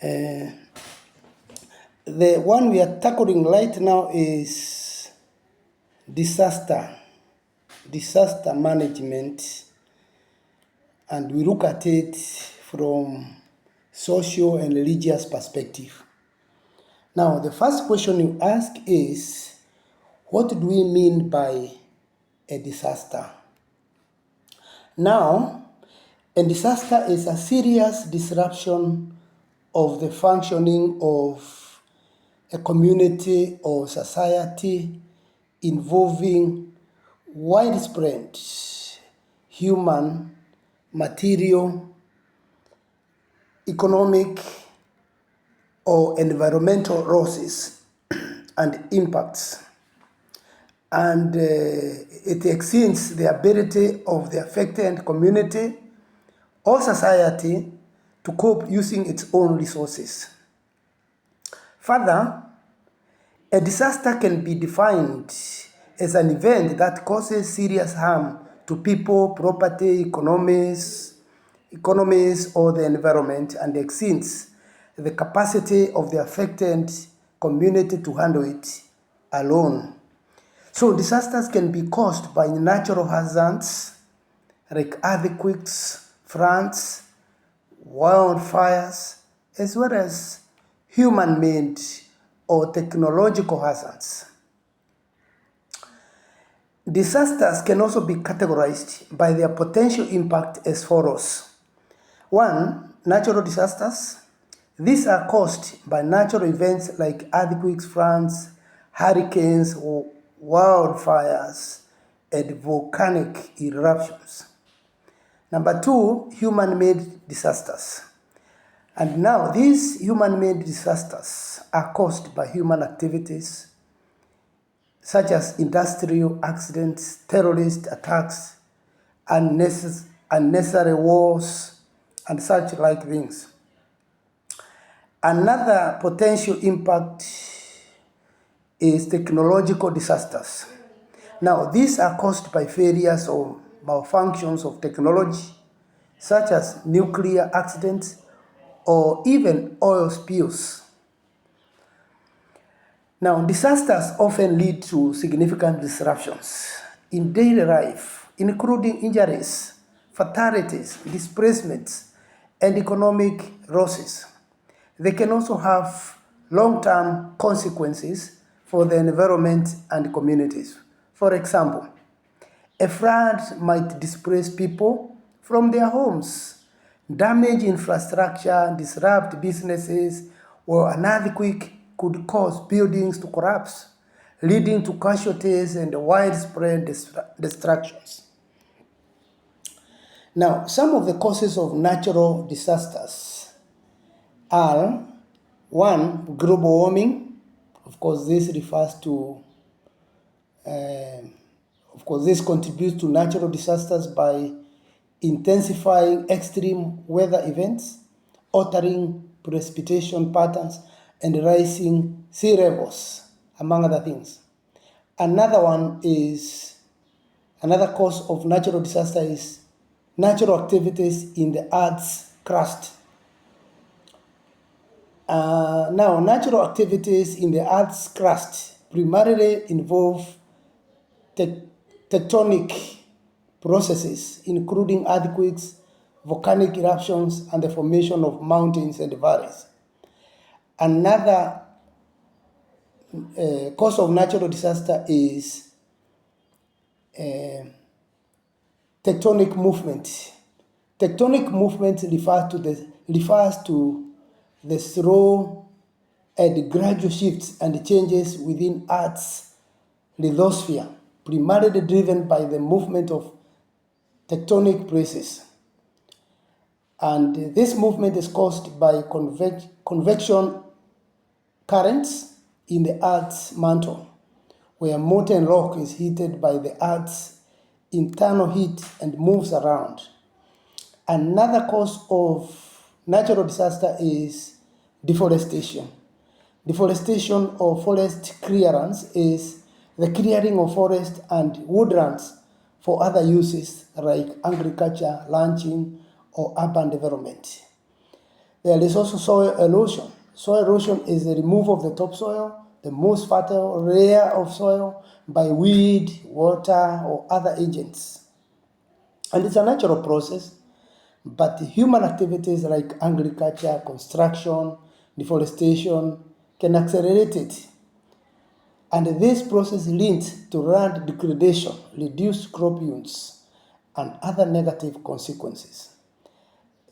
Uh, the one we are tackling right now is disaster management, and we look at it from social and religious perspective. Now, the first question you ask is, what do we mean by a disaster? Now, a disaster is a serious disruption of the functioning of a community or society involving widespread human, material, economic, or environmental losses and impacts. And it exceeds the ability of the affected community or society to cope using its own resources. Further, a disaster can be defined as an event that causes serious harm to people, property, economies, or the environment, and exceeds the capacity of the affected community to handle it alone. So disasters can be caused by natural hazards like earthquakes, floods, wildfires, as well as human-made or technological hazards. Disasters can also be categorized by their potential impact as follows. 1. Natural disasters. These are caused by natural events like earthquakes, floods, hurricanes, or wildfires, and volcanic eruptions. Number 2, human-made disasters. And now these human-made disasters are caused by human activities such as industrial accidents, terrorist attacks, unnecessary wars, and such like things. Another potential impact is technological disasters. Now, these are caused by failures or malfunctions of technology, such as nuclear accidents or even oil spills. Now, disasters often lead to significant disruptions in daily life, including injuries, fatalities, displacements, and economic losses. They can also have long-term consequences for the environment and communities. For example, a flood might displace people from their homes, damage infrastructure, disrupt businesses, or an earthquake could cause buildings to collapse, leading to casualties and widespread destructions. Now, some of the causes of natural disasters are 1. Global warming. Of course, this refers to, this contributes to natural disasters by intensifying extreme weather events, altering precipitation patterns, and rising sea levels, among other things. Another cause of natural disaster is natural activities in the Earth's crust. Now, natural activities in the Earth's crust primarily involve tectonic processes, including earthquakes, volcanic eruptions, and the formation of mountains and valleys. Another cause of natural disaster is tectonic movement. Tectonic movement refers to the slow and gradual shifts and changes within Earth's lithosphere, primarily driven by the movement of tectonic places. And this movement is caused by convection currents in the Earth's mantle, where molten rock is heated by the Earth's internal heat and moves around. Another cause of natural disaster is deforestation. Deforestation or forest clearance is the clearing of forest and woodlands for other uses like agriculture, ranching, or urban development. There is also soil erosion. Soil erosion is the removal of the topsoil, the most fertile layer of soil, by weed, water, or other agents. And it's a natural process, but human activities like agriculture, construction, deforestation can accelerate it. And this process leads to land degradation, reduced crop yields, and other negative consequences.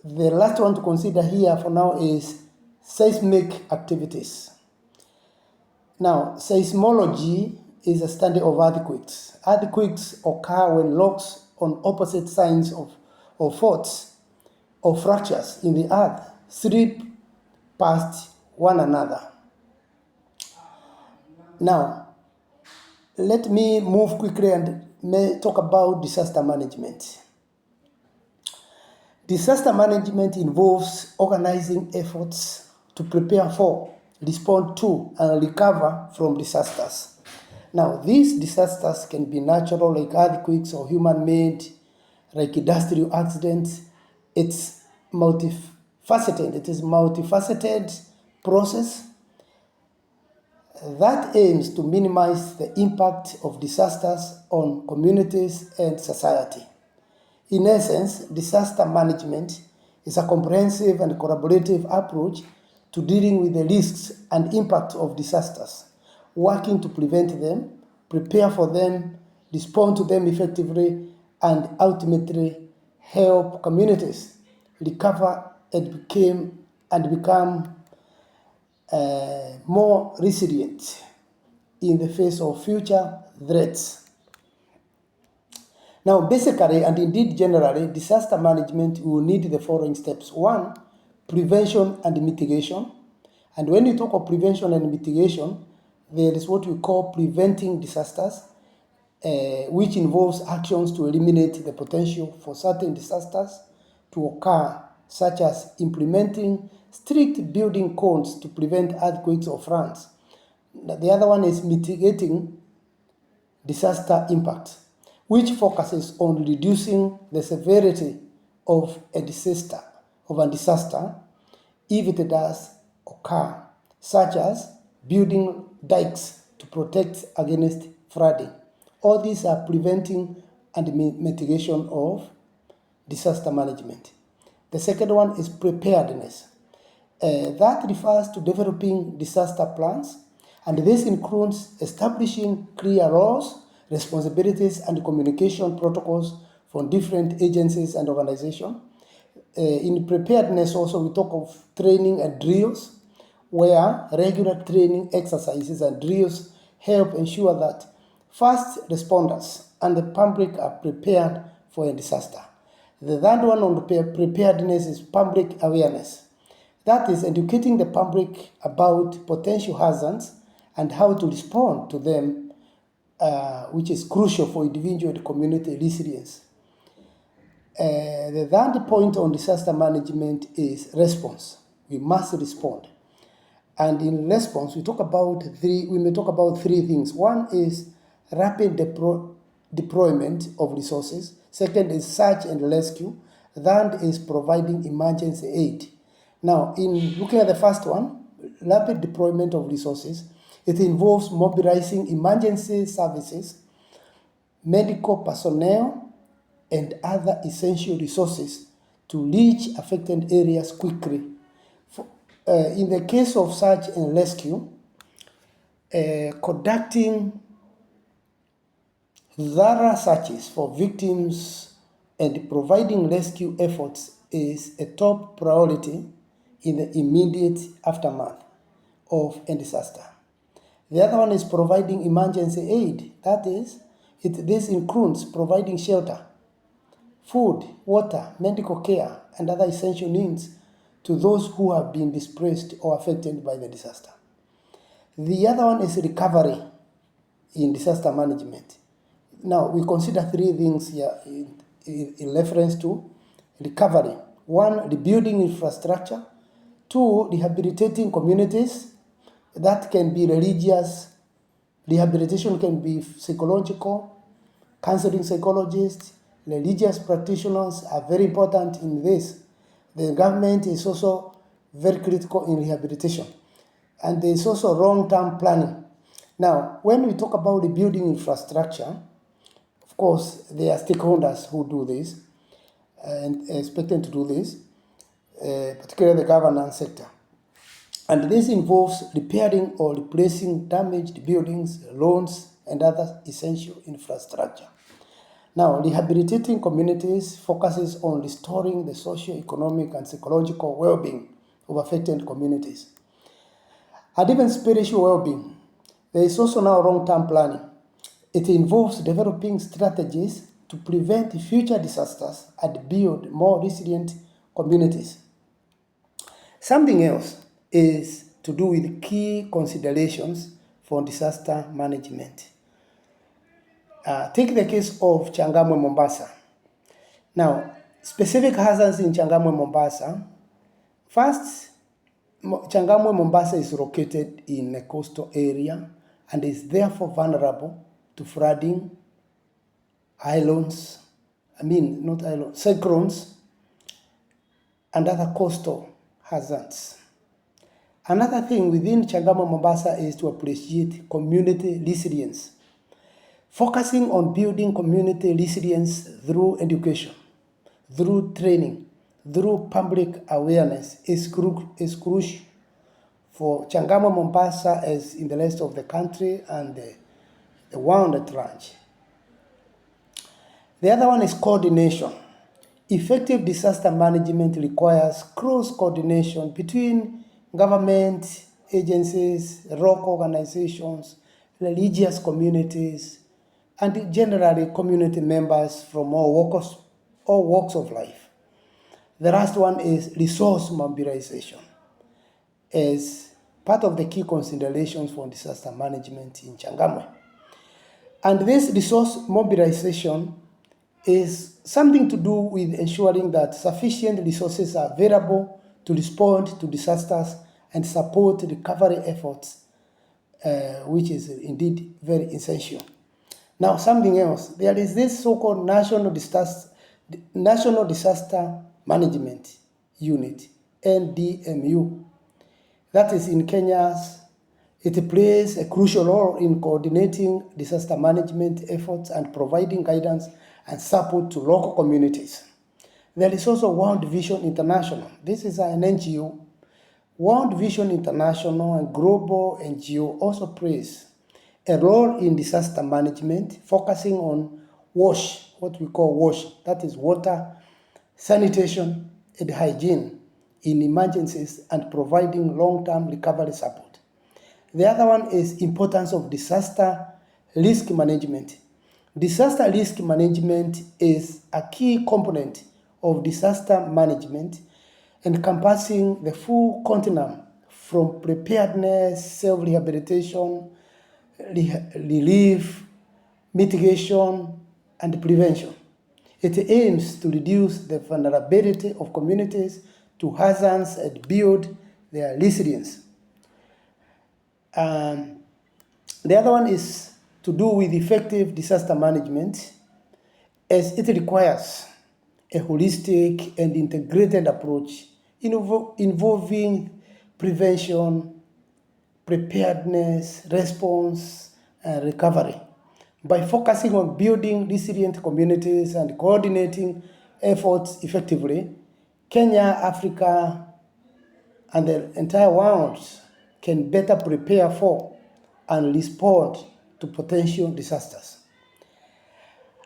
The last one to consider here for now is seismic activities. Now, seismology is a study of earthquakes. Earthquakes occur when rocks on opposite sides of faults or fractures in the earth slip past one another. Now, let me move quickly and talk about disaster management. Disaster management involves organizing efforts to prepare for, respond to, and recover from disasters. Now, these disasters can be natural, like earthquakes, or human-made, like industrial accidents. It's multifaceted. It is a multifaceted process that aims to minimize the impact of disasters on communities and society. In essence, disaster management is a comprehensive and collaborative approach to dealing with the risks and impact of disasters, working to prevent them, prepare for them, respond to them effectively, and ultimately help communities recover and become more resilient in the face of future threats. Now, basically, and indeed generally, disaster management will need the following steps. One, prevention and mitigation. And when you talk of prevention and mitigation, there is what we call preventing disasters, which involves actions to eliminate the potential for certain disasters to occur, such as implementing strict building codes to prevent earthquakes or floods. The other one is mitigating disaster impact, which focuses on reducing the severity of a disaster if it does occur, such as building dikes to protect against flooding. All these are preventing and mitigation of disaster management. The second one is preparedness. That refers to developing disaster plans, and this includes establishing clear roles, responsibilities, and communication protocols from different agencies and organizations. In preparedness also, we talk of training and drills, where regular training exercises and drills help ensure that first responders and the public are prepared for a disaster. The third one on preparedness is public awareness. That is educating the public about potential hazards and how to respond to them, which is crucial for individual and community resilience. The third point on disaster management is response. We must respond. And in response, we may talk about three things. One is rapid deployment of resources. Second is search and rescue. Third is providing emergency aid. Now, in looking at the first one, rapid deployment of resources, it involves mobilizing emergency services, medical personnel, and other essential resources to reach affected areas quickly. In the case of search and rescue, conducting thorough searches for victims and providing rescue efforts is a top priority in the immediate aftermath of a disaster. The other one is providing emergency aid. That is, this includes providing shelter, food, water, medical care, and other essential needs to those who have been displaced or affected by the disaster. The other one is recovery in disaster management. Now, we consider three things here in reference to recovery. One, rebuilding infrastructure. Two, rehabilitating communities. That can be religious. Rehabilitation can be psychological. Counseling psychologists, religious practitioners are very important in this. The government is also very critical in rehabilitation. And there is also long-term planning. Now, when we talk about rebuilding infrastructure, of course, there are stakeholders who do this and expected to do this, particularly the governance sector. And this involves repairing or replacing damaged buildings, roads, and other essential infrastructure. Now, rehabilitating communities focuses on restoring the socio-economic and psychological well-being of affected communities. And even spiritual well-being. There is also now long-term planning. It involves developing strategies to prevent future disasters and build more resilient communities. Something else is to do with key considerations for disaster management. Take the case of Changamwe, Mombasa. Now, specific hazards in Changamwe, Mombasa. First, Changamwe, Mombasa is located in a coastal area and is therefore vulnerable to flooding, cyclones, and other coastal hazards. Another thing within Changamwe, Mombasa is to appreciate community resilience. Focusing on building community resilience through education, through training, through public awareness is crucial for Changamwe, Mombasa as in the rest of the country and the world at large. The other one is coordination. Effective disaster management requires close coordination between government agencies, local organizations, religious communities, and generally community members from all walks of life. The last one is resource mobilization as part of the key considerations for disaster management in Changamwe. And this resource mobilization is something to do with ensuring that sufficient resources are available to respond to disasters and support recovery efforts, which is indeed very essential. Now, something else, there is this so-called National Disaster Management Unit, NDMU, that is in Kenya. It plays a crucial role in coordinating disaster management efforts and providing guidance and support to local communities. There is also World Vision International. This is an NGO. World Vision International and global NGO also plays a role in disaster management, focusing on WASH, what we call WASH, that is water, sanitation, and hygiene in emergencies and providing long-term recovery support. The other one is importance of disaster risk management. Disaster risk management is a key component of disaster management, encompassing the full continuum from preparedness, self-rehabilitation, relief, mitigation, and prevention. It aims to reduce the vulnerability of communities to hazards and build their resilience. The other one is to do with effective disaster management, as it requires a holistic and integrated approach involving prevention, preparedness, response, and recovery. By focusing on building resilient communities and coordinating efforts effectively, Kenya, Africa, and the entire world can better prepare for and respond to potential disasters.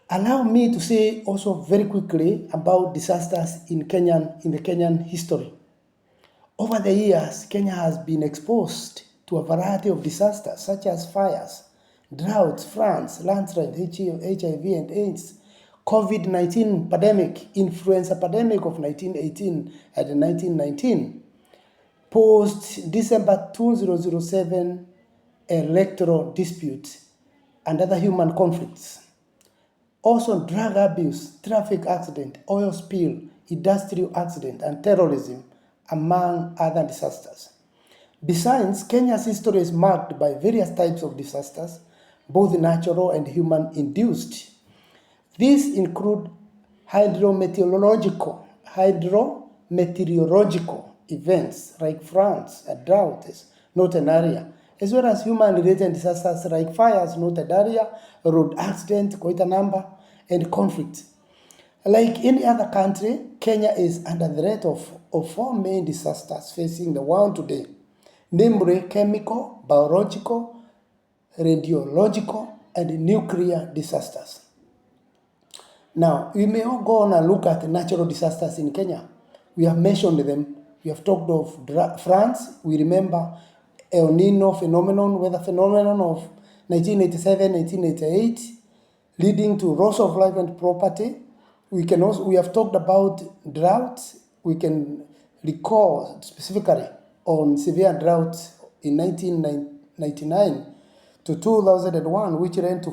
Allow me to say also very quickly about disasters in the Kenyan history. Over the years, Kenya has been exposed to a variety of disasters such as fires, droughts, floods, landslides, HIV and AIDS, COVID-19 pandemic, influenza pandemic of 1918 and 1919, post-December 2007 electoral disputes, and other human conflicts. Also drug abuse, traffic accident, oil spill, industrial accident, and terrorism, among other disasters. Besides, Kenya's history is marked by various types of disasters, both natural and human-induced. These include hydrometeorological, events like floods and droughts, not an area, as well as human-related disasters like fires, not an area, road accident, quite a number, and conflict. Like any other country, Kenya is under the threat of four main disasters facing the world today, namely chemical, biological, radiological, and nuclear disasters. Now, we may all go on and look at natural disasters in Kenya. We have mentioned them. We have talked of France. We remember El Nino phenomenon, weather phenomenon of 1987, 1988, leading to loss of life and property. We have talked about droughts. We can recall specifically on severe droughts in 1999 to 2001, which led to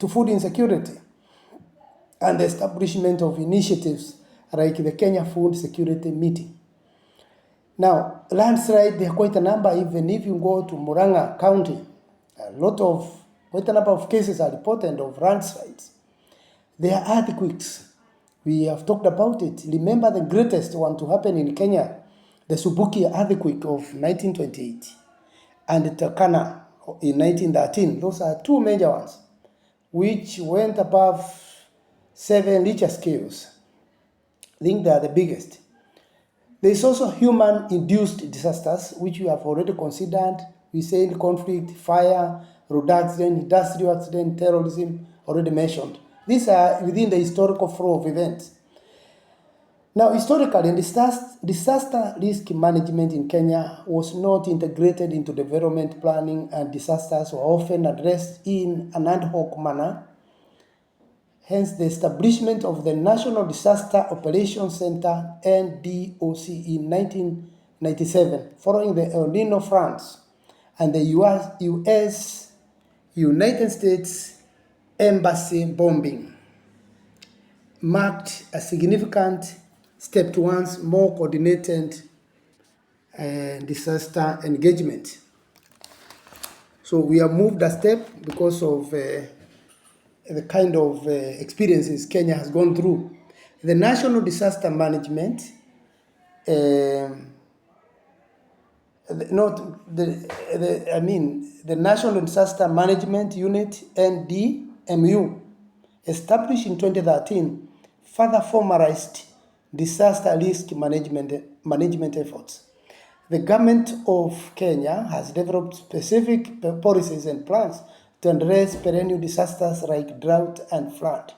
food insecurity and the establishment of initiatives like the Kenya Food Security Meeting. Now, landslide, there are quite a number. Even if you go to Murang'a County, quite a number of cases are reported of landslides. There are earthquakes. We have talked about it. Remember the greatest one to happen in Kenya, the Subuki earthquake of 1928 and the Turkana in 1913. Those are two major ones, which went above 7 Richter scales. I think they are the biggest. There is also human-induced disasters, which we have already considered. We said conflict, fire, road accident, industrial accident, terrorism, already mentioned. These are within the historical flow of events. Now, historically, disaster risk management in Kenya was not integrated into development planning, and disasters were often addressed in an ad hoc manner. Hence, the establishment of the National Disaster Operations Center, NDOC, in 1997, following the El Nino floods and the United States Embassy bombing, marked a significant step towards more coordinated disaster engagement. So we have moved a step because of the kind of experiences Kenya has gone through. The National Disaster Management, the National Disaster Management Unit, NDMU, established in 2013, further formalized disaster risk management efforts. The government of Kenya has developed specific policies and plans to address perennial disasters like drought and flood.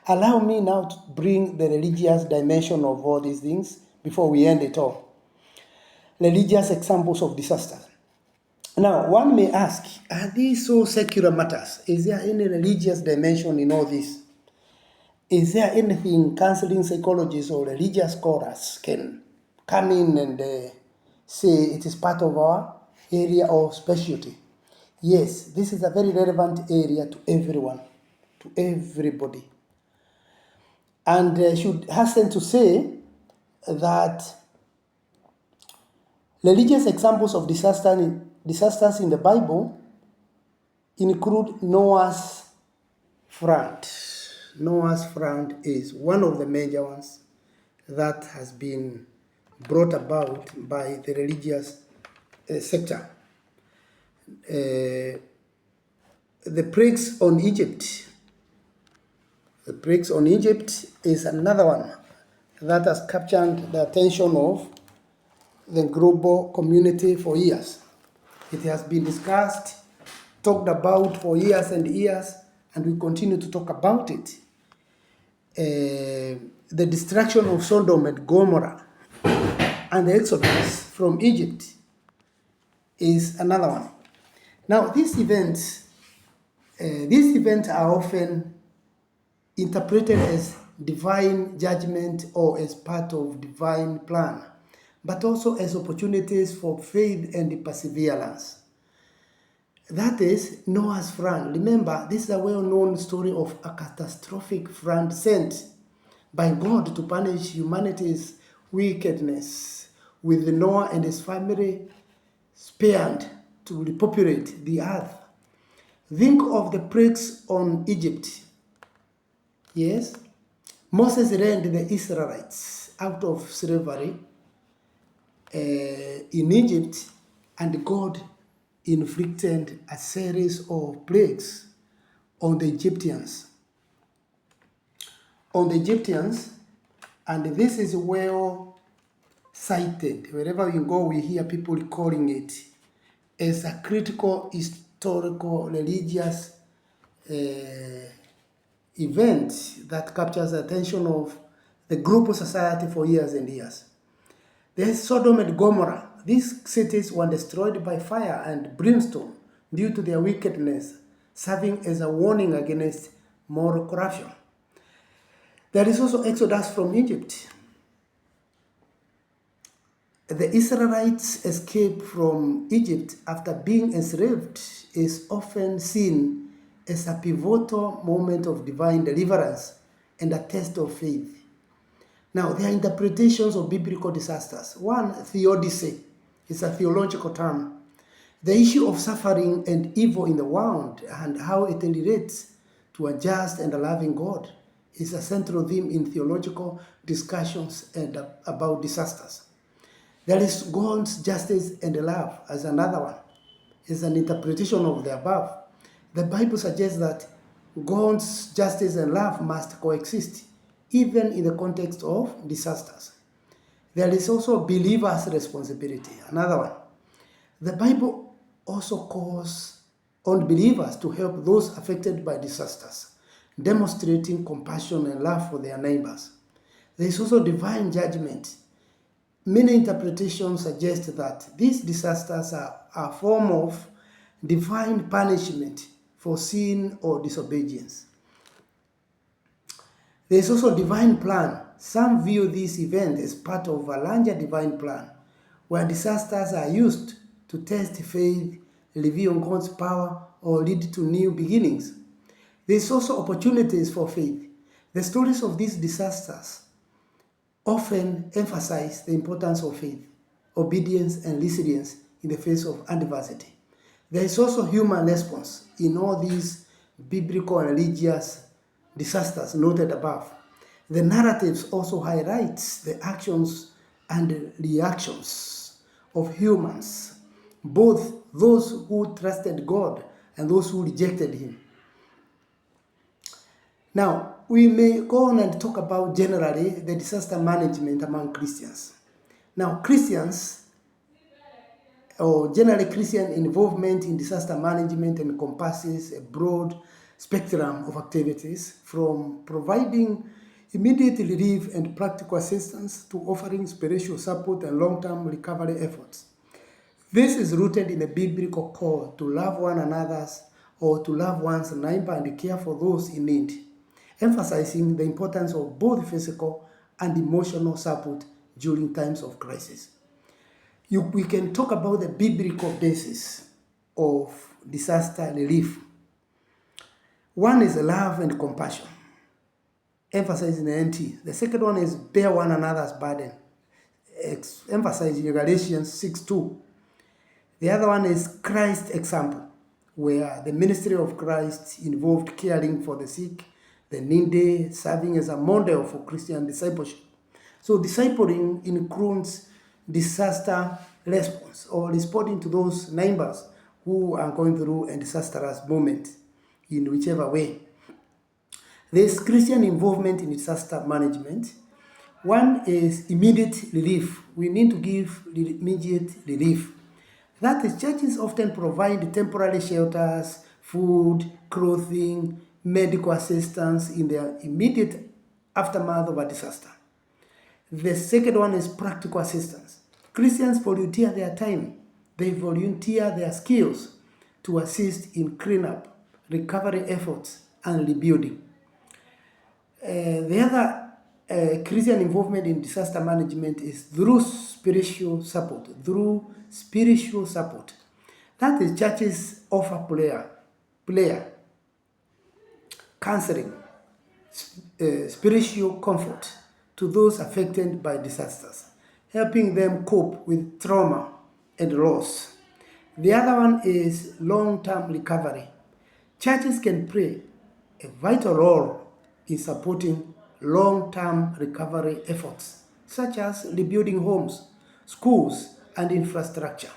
Allow me now to bring the religious dimension of all these things before we end it all. Religious examples of disasters. Now, one may ask, are these so secular matters? Is there any religious dimension in all this? Is there anything counseling psychologists or religious scholars can come in and say it is part of our area of specialty? Yes, this is a very relevant area to everyone, to everybody. And I should hasten to say that religious examples of disasters in the Bible include Noah's flood. Noah's flood is one of the major ones that has been brought about by the religious sector. The plagues on Egypt. The plagues on Egypt is another one that has captured the attention of the global community for years. It has been discussed, talked about for years and years, and we continue to talk about it. The destruction of Sodom and Gomorrah and the exodus from Egypt is another one. Now, these events are often interpreted as divine judgment or as part of divine plan, but also as opportunities for faith and perseverance. That is Noah's flood. Remember, this is a well-known story of a catastrophic flood sent by God to punish humanity's wickedness, with Noah and his family spared to repopulate the earth. Think of the plagues on Egypt. Yes, Moses led the Israelites out of slavery in Egypt, and God inflicted a series of plagues on the Egyptians. And this is well cited. Wherever we go, we hear people calling it as a critical historical religious event that captures the attention of the global society for years and years. There's Sodom and Gomorrah. These cities were destroyed by fire and brimstone due to their wickedness, serving as a warning against moral corruption. There is also Exodus from Egypt. The Israelites' escape from Egypt after being enslaved is often seen as a pivotal moment of divine deliverance and a test of faith. Now, there are interpretations of biblical disasters. One, theodicy, is a theological term. The issue of suffering and evil in the world and how it relates to a just and a loving God is a central theme in theological discussions and about disasters. There is God's justice and love as another one. It's an interpretation of the above. The Bible suggests that God's justice and love must coexist, even in the context of disasters. There is also believers' responsibility, another one. The Bible also calls on believers to help those affected by disasters, demonstrating compassion and love for their neighbors. There is also divine judgment. Many interpretations suggest that these disasters are a form of divine punishment for sin or disobedience. There is also divine plan. Some view this event as part of a larger divine plan, where disasters are used to test faith, reveal God's power, or lead to new beginnings. There is also opportunities for faith. The stories of these disasters often emphasize the importance of faith, obedience, and resilience in the face of adversity. There is also human response in all these biblical and religious disasters noted above. The narratives also highlights the actions and reactions of humans, both those who trusted God and those who rejected Him. Now, we may go on and talk about generally the disaster management among Christians. Now, Christians, or generally Christian involvement in disaster management encompasses a broad spectrum of activities, from providing immediate relief and practical assistance to offering spiritual support and long-term recovery efforts. This is rooted in the biblical call to love one another or to love one's neighbor and care for those in need, emphasizing the importance of both physical and emotional support during times of crisis. We can talk about the biblical basis of disaster relief. One is love and compassion, emphasizing the NT. The second one is bear one another's burden, emphasizing Galatians 6:2. The other one is Christ's example, where the ministry of Christ involved caring for the sick, the needy, serving as a model for Christian discipleship. So discipling includes disaster response, or responding to those neighbors who are going through a disastrous moment in whichever way. There is Christian involvement in disaster management. One is immediate relief. We need to give immediate relief. That is, churches often provide temporary shelters, food, clothing, medical assistance in the immediate aftermath of a disaster. The second one is practical assistance. Christians volunteer their time. They volunteer their skills to assist in cleanup, recovery efforts, and rebuilding. The other Christian involvement in disaster management is through spiritual support. That is, churches offer prayer, counseling, spiritual comfort to those affected by disasters, helping them cope with trauma and loss. The other one is long-term recovery. Churches can play a vital role in supporting long-term recovery efforts, such as rebuilding homes, schools, and infrastructure.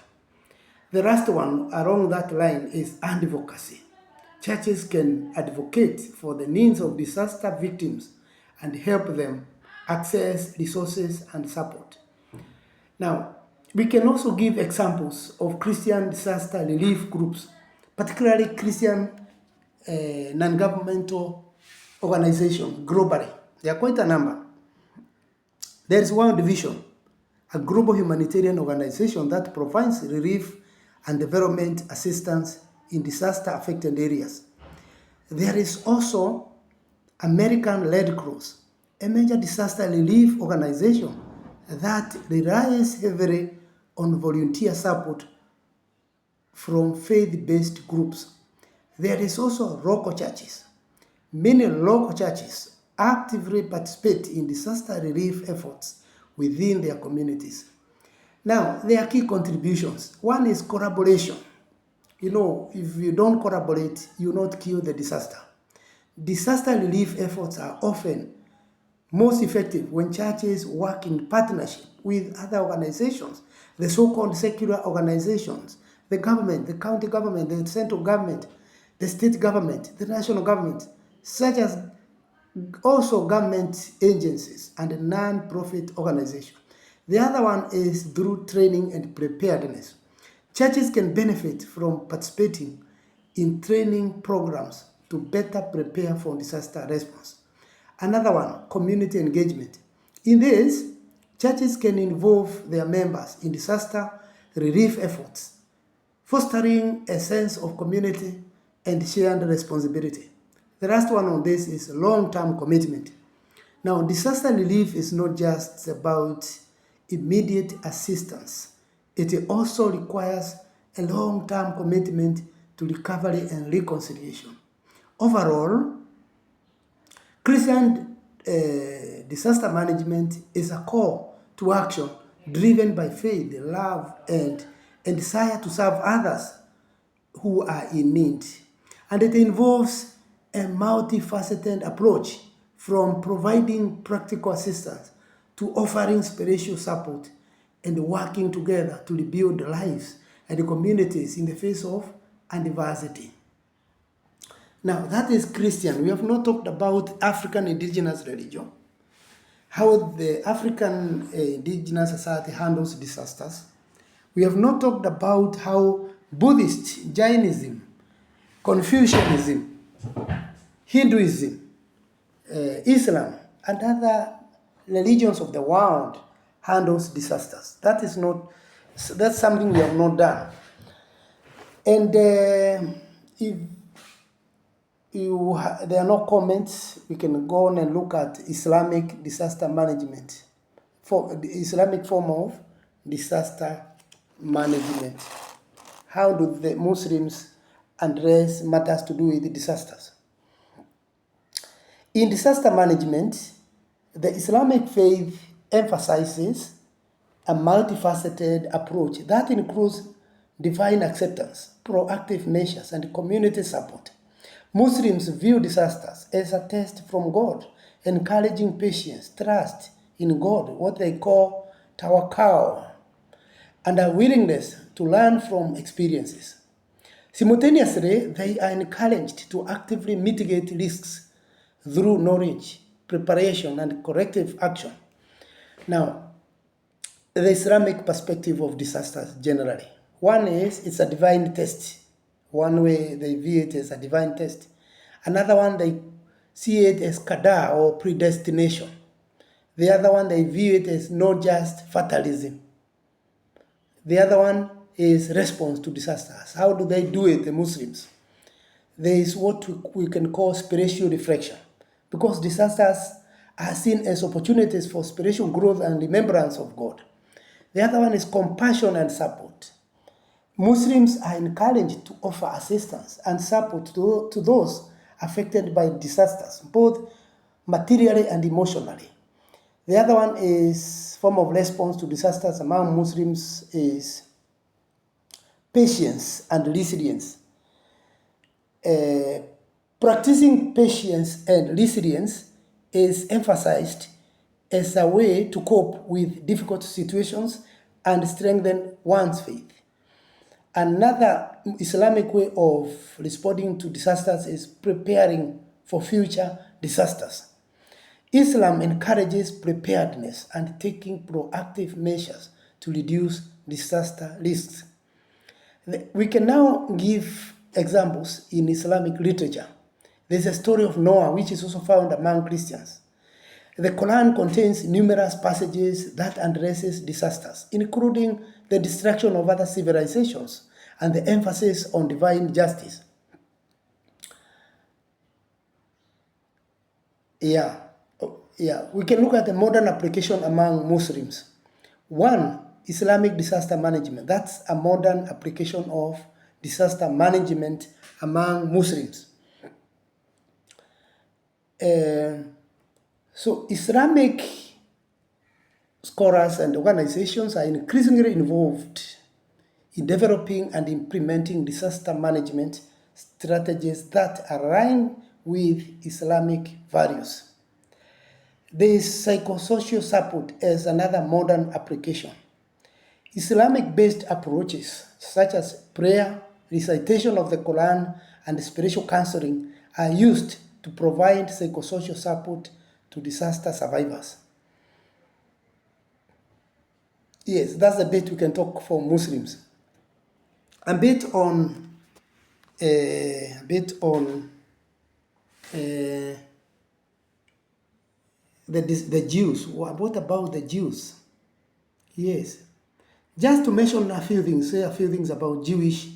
The last one along that line is advocacy. Churches can advocate for the needs of disaster victims and help them access resources and support. Now, we can also give examples of Christian disaster relief groups, particularly Christian non-governmental organizations globally. There are quite a number. There is World Vision, a global humanitarian organization that provides relief and development assistance in disaster-affected areas. There is also American Red Cross, a major disaster relief organization that relies heavily on volunteer support from faith-based groups. There is also local churches. Many local churches actively participate in disaster relief efforts within their communities. Now, there are key contributions. One is collaboration. If you don't collaborate, you not kill the disaster. Disaster relief efforts are often most effective when churches work in partnership with other organizations, the so-called secular organizations, the government, the county government, the central government, the state government, the national government, such as also government agencies and non-profit organizations. The other one is through training and preparedness. Churches can benefit from participating in training programs to better prepare for disaster response. Another one, community engagement. In this, churches can involve their members in disaster relief efforts, fostering a sense of community and shared responsibility. The last one on this is long-term commitment. Now, disaster relief is not just about immediate assistance. It also requires a long-term commitment to recovery and reconciliation. Overall, Christian disaster management is a call to action driven by faith, love, and desire to serve others who are in need. And it involves a multifaceted approach from providing practical assistance to offering spiritual support and working together to rebuild lives and communities in the face of adversity. Now, that is Christian. We have not talked about African indigenous religion, how the African indigenous society handles disasters. We have not talked about how Buddhist, Jainism, Confucianism, Hinduism, Islam, and other religions of the world handles disasters. That's something we have not done. And if there are no comments, we can go on and look at Islamic disaster management, for the Islamic form of disaster management. How do the Muslims address matters to do with disasters? In disaster management, the Islamic faith emphasizes a multifaceted approach that includes divine acceptance, proactive measures, and community support. Muslims view disasters as a test from God, encouraging patience, trust in God, what they call tawakkul, and a willingness to learn from experiences. Simultaneously, they are encouraged to actively mitigate risks through knowledge, preparation, and corrective action. Now, the Islamic perspective of disasters generally. One is it's a divine test. One way they view it as a divine test. Another one, they see it as qadar or predestination. The other one, they view it as not just fatalism. The other one is response to disasters. How do they do it, the Muslims? There is what we can call spiritual reflection, because disasters are seen as opportunities for spiritual growth and remembrance of God. The other one is compassion and support. Muslims are encouraged to offer assistance and support to those affected by disasters, both materially and emotionally. The other one is form of response to disasters among Muslims is patience and resilience. Practicing patience and resilience is emphasized as a way to cope with difficult situations and strengthen one's faith. Another Islamic way of responding to disasters is preparing for future disasters. Islam encourages preparedness and taking proactive measures to reduce disaster risks. We can now give examples in Islamic literature. There's a story of Noah, which is also found among Christians. The Quran contains numerous passages that addresses disasters, including the destruction of other civilizations and the emphasis on divine justice. We can look at the modern application among Muslims. One, Islamic disaster management. That's a modern application of disaster management among Muslims. So Islamic scholars and organizations are increasingly involved in developing and implementing disaster management strategies that align with Islamic values. There is psychosocial support as another modern application. Islamic-based approaches such as prayer, recitation of the Quran, and spiritual counseling are used to provide psychosocial support to disaster survivors. Yes, that's a bit we can talk for Muslims. A bit on the Jews. What about the Jews? Yes, just to mention a few things about Jewish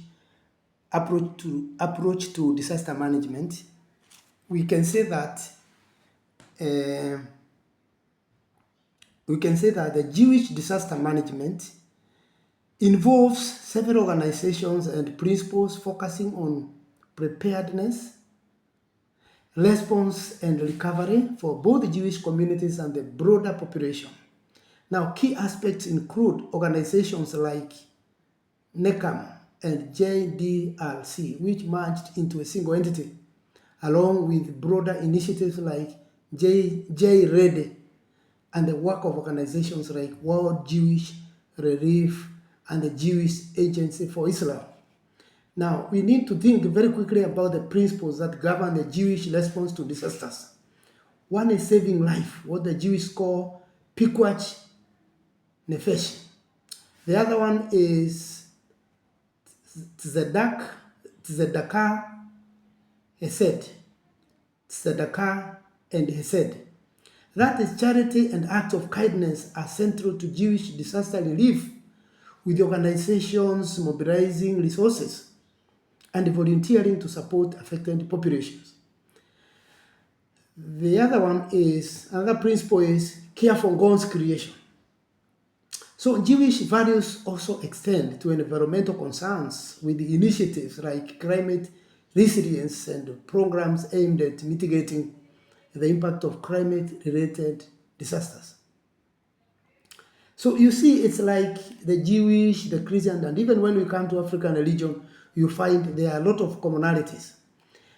approach to disaster management. We can say that the Jewish disaster management involves several organizations and principles focusing on preparedness, response, and recovery for both the Jewish communities and the broader population. Now, key aspects include organizations like NECAM and JDRC, which merged into a single entity, along with broader initiatives like JRED and the work of organizations like World Jewish Relief and the Jewish Agency for Islam. Now, we need to think very quickly about the principles that govern the Jewish response to disasters. One is saving life, what the Jews call Pikuach Nefesh. The other one is Tzedakah Hesed. Tzedakah and Hesed. That is, charity and acts of kindness are central to Jewish disaster relief, with organizations mobilizing resources and volunteering to support affected populations. The another principle is care for God's creation. So Jewish values also extend to environmental concerns with initiatives like climate resilience and programs aimed at mitigating the impact of climate-related disasters. So you see, it's like the Jewish, the Christian, and even when we come to African religion, you find there are a lot of commonalities.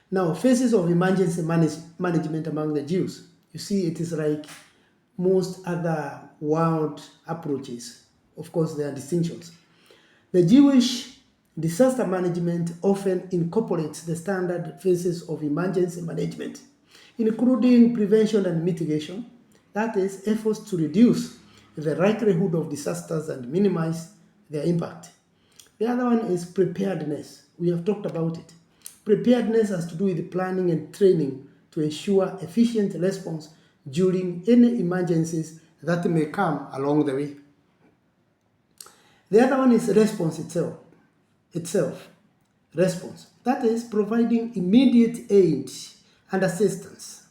Now, phases of emergency management among the Jews, you see, it is like most other world approaches. Of course, there are distinctions. The Jewish disaster management often incorporates the standard phases of emergency management, including prevention and mitigation, that is, efforts to reduce the likelihood of disasters and minimize their impact. The other one is preparedness. We have talked about it. Preparedness has to do with planning and training to ensure efficient response during any emergencies that may come along the way. The other one is response itself. Response. That is providing immediate aid and assistance.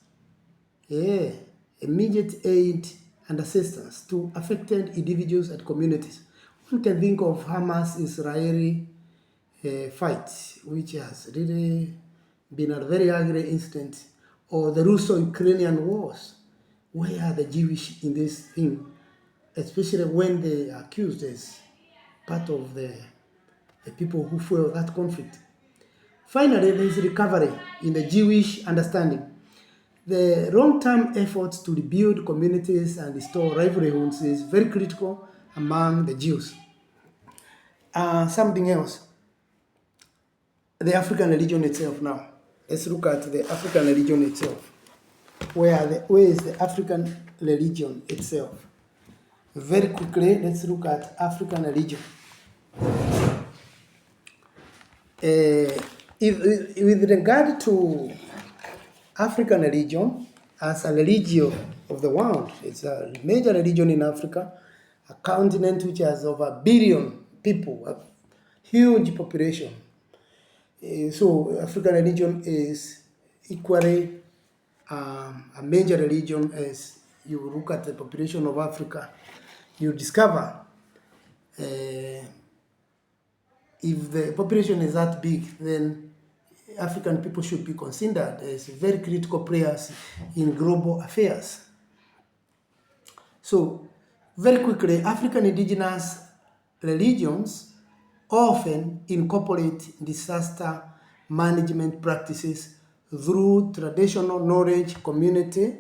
Immediate aid and assistance to affected individuals and communities. One can think of Hamas-Israeli fight, which has really been a very ugly incident, or the Russo-Ukrainian wars. Where are the Jewish in this thing, especially when they are accused as part of the people who fuel that conflict? Finally, there is recovery in the Jewish understanding. The long-term efforts to rebuild communities and restore livelihoods is very critical among the Jews. Something else, the African religion itself now. Let's look at the African religion itself. Where is the African religion itself? Very quickly, let's look at African religion. With regard to African religion, as a religion of the world, it's a major religion in Africa, a continent which has over 1 billion people, a huge population. So African religion is equally a major religion. As you look at the population of Africa, you discover if the population is that big, then African people should be considered as very critical players in global affairs. So, very quickly, African indigenous religions often incorporate disaster management practices through traditional knowledge, community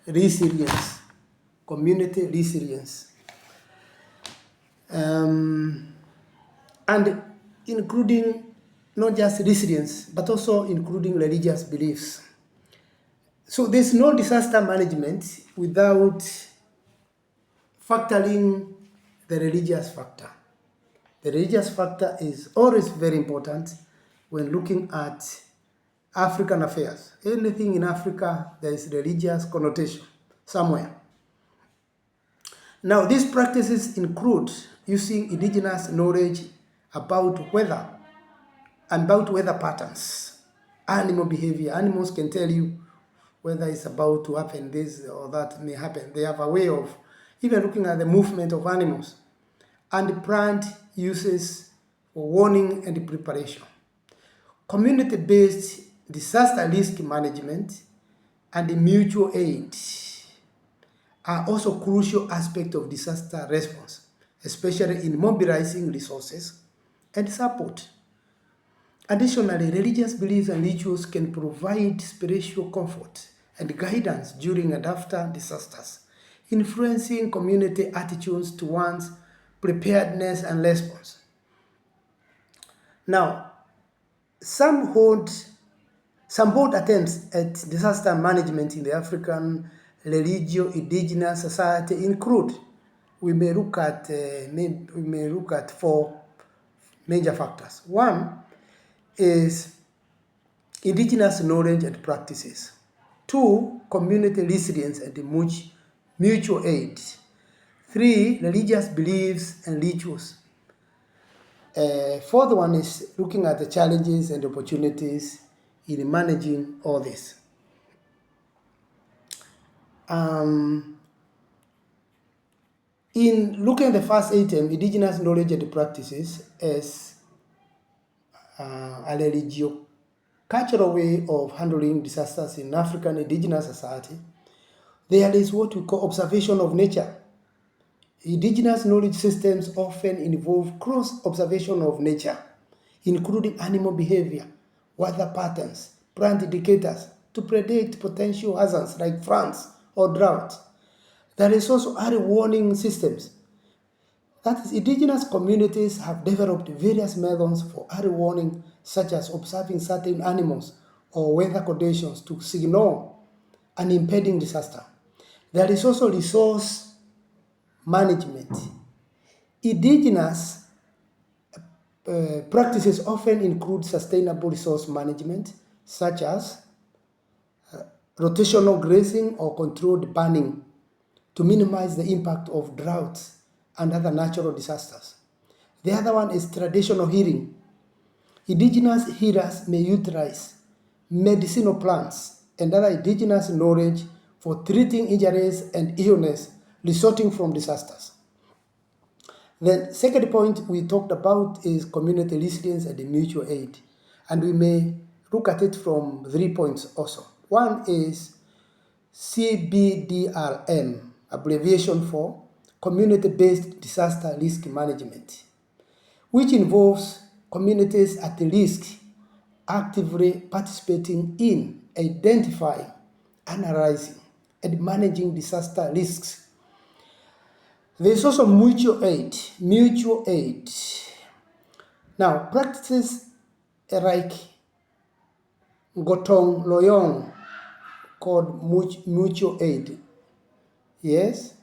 resilience. And including not just resilience, but also including religious beliefs. So there's no disaster management without factoring the religious factor. The religious factor is always very important when looking at African affairs. Anything in Africa, there is religious connotation somewhere. Now, these practices include using indigenous knowledge about weather patterns, animal behavior. Animals can tell you whether it's about to happen, this or that may happen. They have a way of even looking at the movement of animals, and plant uses for warning and preparation. Community-based disaster risk management and mutual aid are also crucial aspects of disaster response, especially in mobilizing resources and support. Additionally, religious beliefs and rituals can provide spiritual comfort and guidance during and after disasters, influencing community attitudes towards preparedness and response. Now, some bold attempts at disaster management in the African indigenous society include, we may look at 4 major factors. One is indigenous knowledge and practices. 2, community resilience and mutual aid. 3, religious beliefs and rituals. 4th one is looking at the challenges and opportunities in managing all this. In looking at the first item, indigenous knowledge and practices, as a religio-cultural way of handling disasters in African indigenous society, there is what we call observation of nature. Indigenous knowledge systems often involve close observation of nature, including animal behavior, weather patterns, plant indicators, to predict potential hazards like floods or drought. There is also early warning systems. That is, indigenous communities have developed various methods for early warning, such as observing certain animals or weather conditions to signal an impending disaster. There is also resource management. Indigenous practices often include sustainable resource management, such as rotational grazing or controlled burning, to minimize the impact of droughts and other natural disasters. The other one is traditional healing. Indigenous healers may utilize medicinal plants and other indigenous knowledge for treating injuries and illness resulting from disasters. The second point we talked about is community resilience and mutual aid. And we may look at it from 3 points also. One is CBDRM, abbreviation for Community-Based Disaster Risk Management, which involves communities at risk actively participating in identifying, analyzing, and managing disaster risks. There's also mutual aid. Mutual aid. Now, practices like Gotong Loyong called mutual aid. Yes,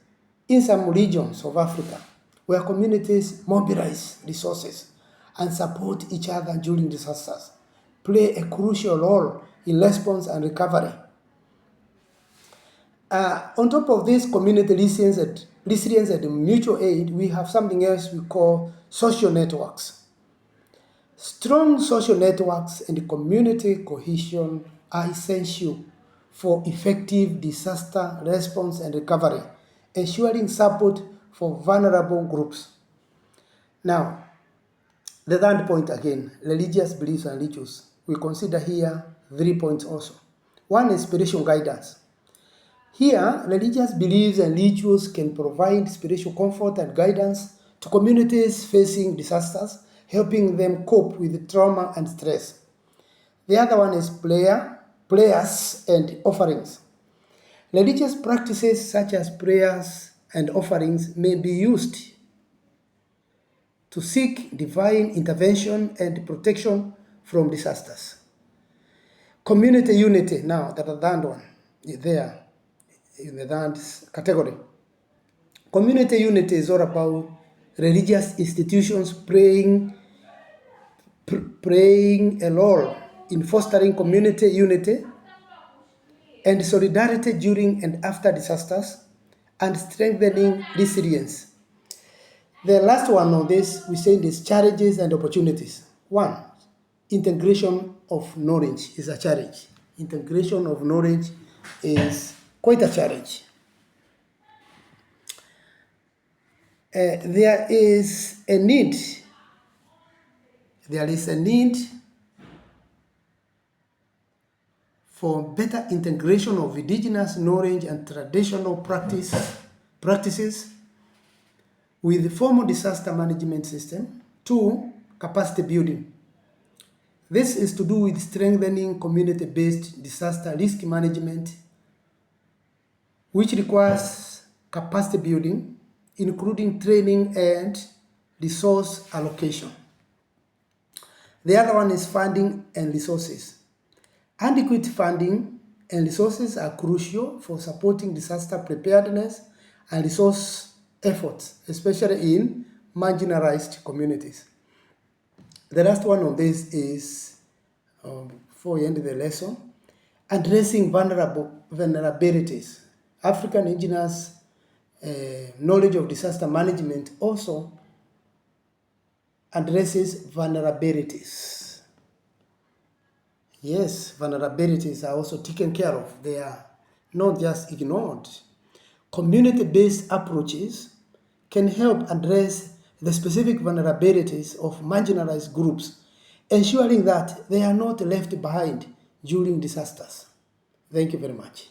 in some regions of Africa, where communities mobilize resources and support each other during disasters, play a crucial role in response and recovery. On top of this community resilience and mutual aid, we have something else we call social networks. Strong social networks and community cohesion are essential for effective disaster response and recovery, ensuring support for vulnerable groups. Now, the third point again, religious beliefs and rituals. We consider here 3 points also. One is spiritual guidance. Here, religious beliefs and rituals can provide spiritual comfort and guidance to communities facing disasters, helping them cope with trauma and stress. The other one is prayers and offerings. Religious practices such as prayers and offerings may be used to seek divine intervention and protection from disasters. Community unity, now the third one is there in the third category. Community unity is all about religious institutions playing a role in fostering community unity and solidarity during and after disasters and strengthening resilience. The last one on this, we say is challenges and opportunities. One, integration of knowledge is a challenge. Integration of knowledge is quite a challenge. There is a need for better integration of indigenous knowledge and traditional practices with the formal disaster management system. 2, capacity building. This is to do with strengthening community-based disaster risk management, which requires capacity building, including training and resource allocation. The other one is funding and resources. Adequate funding and resources are crucial for supporting disaster preparedness and resource efforts, especially in marginalized communities. The last one on this is, before we end the lesson, addressing vulnerabilities. African indigenous knowledge of disaster management also addresses vulnerabilities. Yes, vulnerabilities are also taken care of. They are not just ignored. Community-based approaches can help address the specific vulnerabilities of marginalized groups, ensuring that they are not left behind during disasters. Thank you very much.